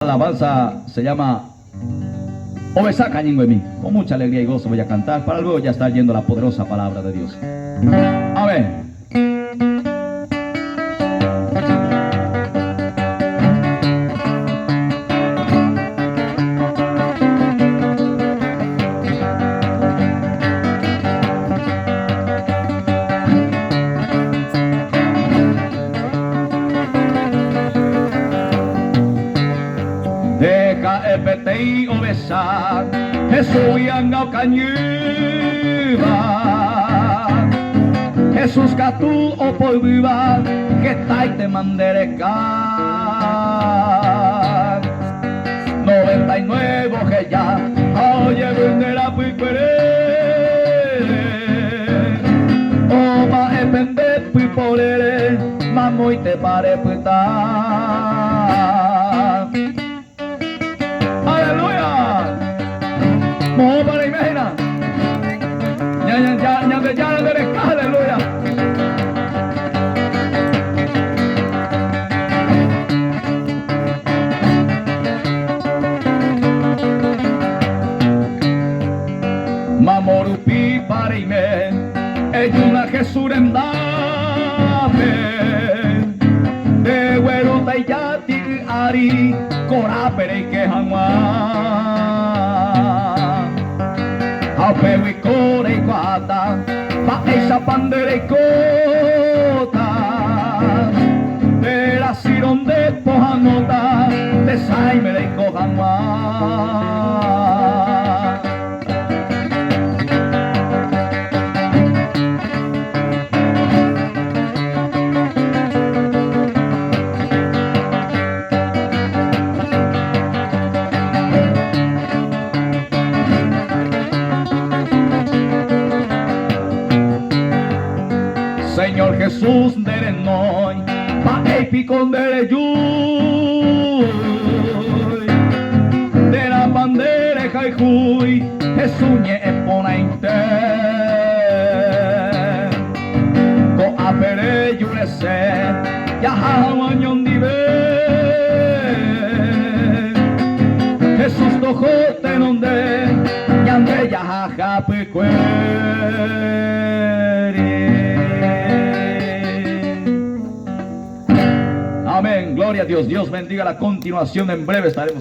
alabanza se llama Obesa Cañingo en mí. Con mucha alegría y gozo voy a cantar para luego ya estar yendo la poderosa palabra de Dios. Amén. Deja epetei obesa Jesús yangau kanyuba Jesús katu opoiba que tai te mandereka 99 que ya oye vendera puipere Oma epende puipolere Mamoi te pare puita Mo para imagina ya aleluya. Mamorupi para ime Ejuna Jesús endame De hueruta y yati ari Corapere y quejanwa Apewi kore y guata, pa esa pandera y cota, de la sirón de pojanota, de saime de cojanwa. Señor Jesús de noy, pa epicón de yuy, de la bandera jaijuy, Jesús nye epona inte, ko apere yurese, ya hawañon dive, Jesús tojo tenonde, yande ya jajapecue. Amén, gloria a Dios. Dios bendiga la continuación. En breve estaremos.